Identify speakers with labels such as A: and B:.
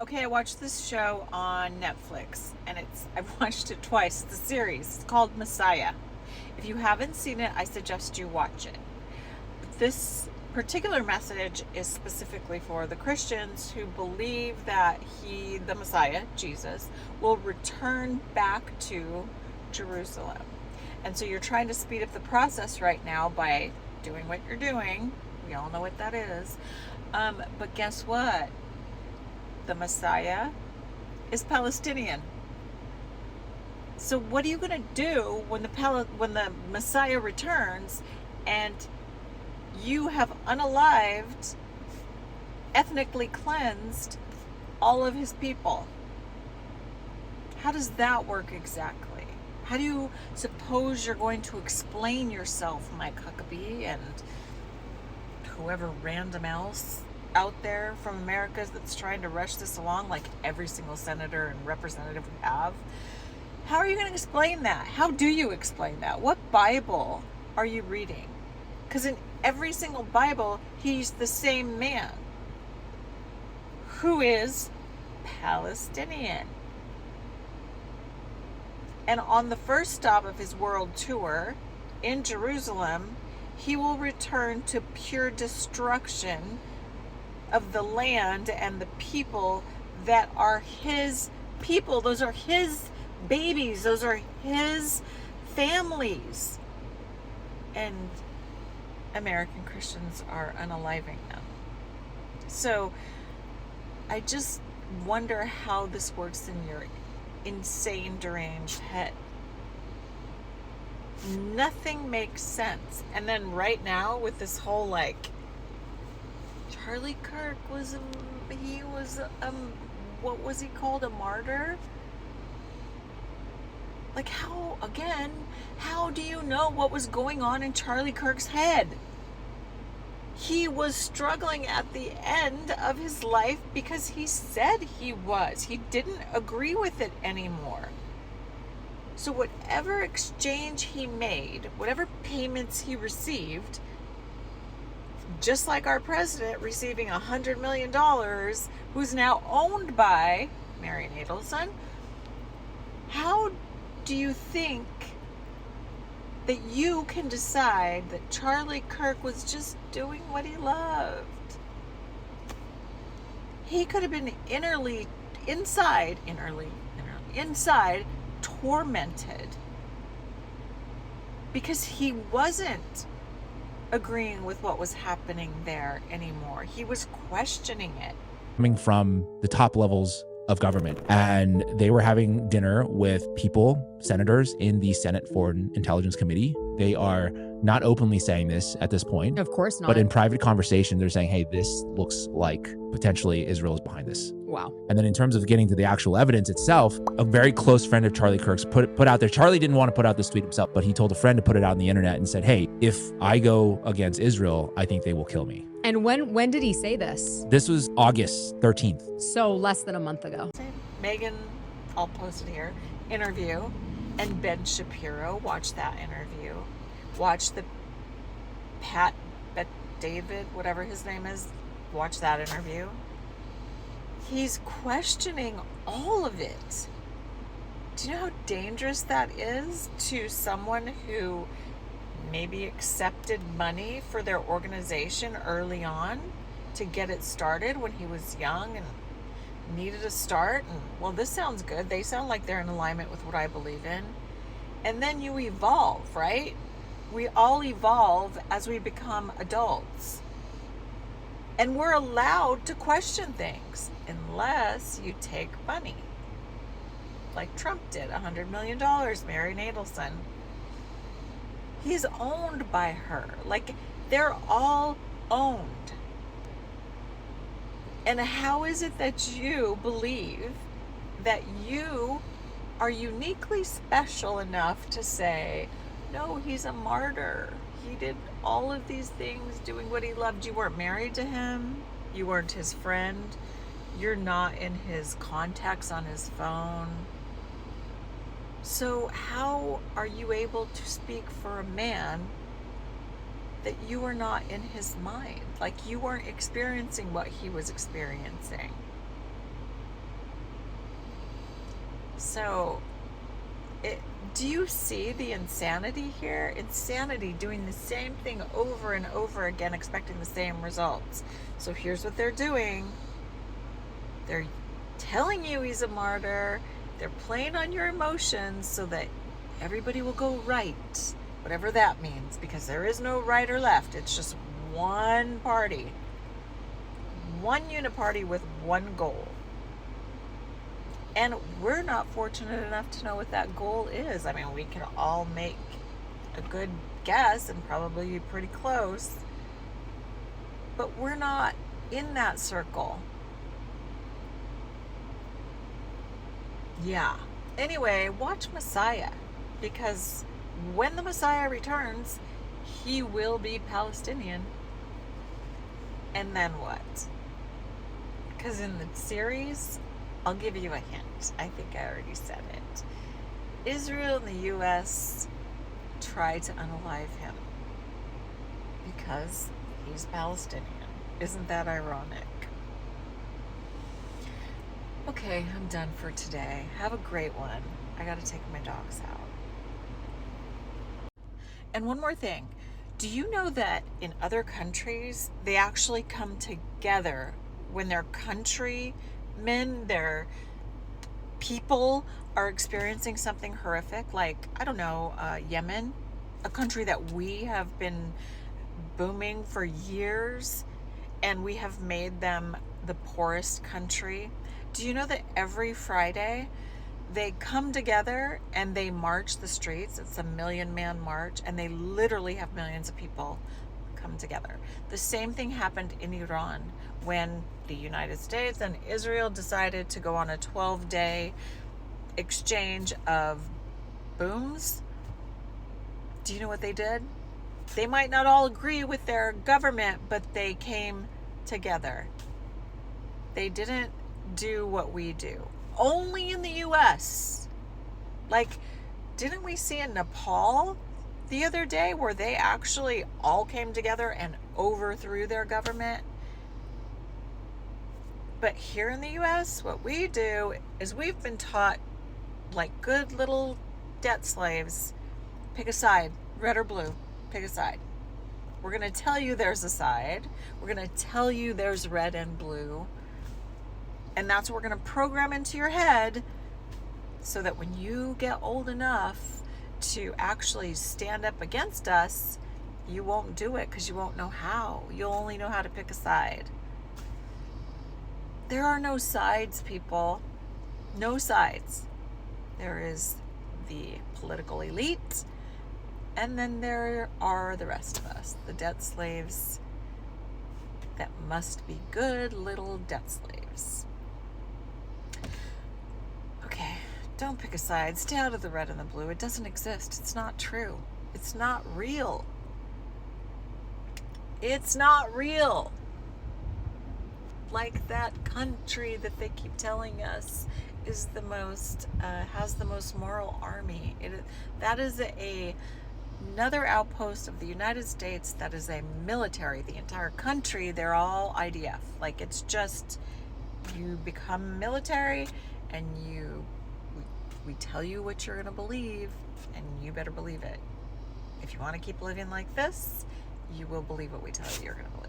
A: Okay, I watched this show on Netflix, and I've watched it twice. It's a series. It's called Messiah. If you haven't seen it, I suggest you watch it. This particular message is specifically for the Christians who believe that the Messiah, Jesus, will return back to Jerusalem. And so you're trying to speed up the process right now by doing what you're doing. We all know what that is. But guess what? The Messiah is Palestinian. So what are you going to do when the Messiah returns and you have unalived, ethnically cleansed all of his people? How does that work exactly? How do you suppose you're going to explain yourself, Mike Huckabee, and whoever random else out there from America that's trying to rush this along, like every single senator and representative we have? How are you going to explain that? How do you explain that? What Bible are you reading? Because in every single Bible, he's the same man who is Palestinian. And on the first stop of his world tour in Jerusalem, he will return to pure destruction of the land and the people that are his people. Those are his babies. Those are his families. And American Christians are unaliving them. So I just wonder how this works in your insane, deranged head. Nothing makes sense. And then right now with this whole Charlie Kirk was what was he called, a martyr? How do you know what was going on in Charlie Kirk's head? He was struggling at the end of his life because he said he was. He didn't agree with it anymore. So whatever exchange he made, whatever payments he received, just like our president receiving $100 million, who's now owned by Mary Nadelson, how do you think that you can decide that Charlie Kirk was just doing what he loved? He could have been inside tormented because he wasn't agreeing with what was happening there anymore. He was questioning it.
B: Coming from the top levels of government, and they were having dinner with senators in the Senate Foreign Intelligence Committee. They are not openly saying this at this point.
C: Of course not.
B: But in private conversation, they're saying, hey, this looks like potentially Israel is behind this.
C: Wow.
B: And then in terms of getting to the actual evidence itself, a very close friend of Charlie Kirk's put out there. Charlie didn't want to put out this tweet himself, but he told a friend to put it out on the internet and said, hey, if I go against Israel, I think they will kill me.
C: And when did he say this?
B: This was August 13th.
C: So less than a month ago.
A: Megan, I'll post it here, interview, and Ben Shapiro, watch that interview. Watch the David, whatever his name is, watch that interview. He's questioning all of it. Do you know how dangerous that is to someone who maybe accepted money for their organization early on to get it started when he was young and needed a start? And, well, this sounds good. They sound like they're in alignment with what I believe in. And then you evolve, right? We all evolve as we become adults. And we're allowed to question things unless you take money. Like Trump did, $100 million, Mary Nadelson. He's owned by her. They're all owned. And how is it that you believe that you are uniquely special enough to say, no, he's a martyr. He did all of these things doing what he loved. You weren't married to him. You weren't his friend. You're not in his contacts on his phone. So how are you able to speak for a man that you are not in his mind? You weren't experiencing what he was experiencing. So, do you see the insanity here? Insanity doing the same thing over and over again, expecting the same results. So here's what they're doing. They're telling you he's a martyr. They're playing on your emotions so that everybody will go right, whatever that means, because there is no right or left. It's just one party, one uniparty with one goal. And we're not fortunate enough to know what that goal is. I mean, we can all make a good guess and probably be pretty close, but we're not in that circle. Yeah. Anyway, watch Messiah, because when the Messiah returns, he will be Palestinian. And then what? Because in the series, I'll give you a hint. I think I already said it. Israel and the U.S. tried to unalive him because he's Palestinian. Isn't that ironic? Okay, I'm done for today. Have a great one. I gotta take my dogs out. And one more thing. Do you know that in other countries, they actually come together when their countrymen, their people are experiencing something horrific? Like, I don't know, Yemen, a country that we have been booming for years, and we have made them the poorest country. Do you know that every Friday they come together and they march the streets? It's a 1 million man march, and they literally have millions of people come together. The same thing happened in Iran when the United States and Israel decided to go on a 12-day exchange of booms. Do you know what they did? They might not all agree with their government, but they came together. They didn't do what we do. Only in the US. Like, didn't we see in Nepal the other day where they actually all came together and overthrew their government? But here in the US, what we do is we've been taught, like good little debt slaves, pick a side, red or blue, pick a side. We're going to tell you there's a side. We're going to tell you there's red and blue. And that's what we're going to program into your head so that when you get old enough to actually stand up against us, you won't do it because you won't know how. You'll only know how to pick a side. There are no sides, people. No sides. There is the political elite, and then there are the rest of us, the debt slaves that must be good little debt slaves. Okay, don't pick a side. Stay out of the red and the blue. It doesn't exist. It's not true. It's not real. It's not real. Like that country that they keep telling us is the most, has the most moral army. That is another outpost of the United States. That is a military. The entire country, they're all IDF. Like, it's just, you become military and we tell you what you're going to believe, and you better believe it. If you want to keep living like this, you will believe what we tell you you're going to believe.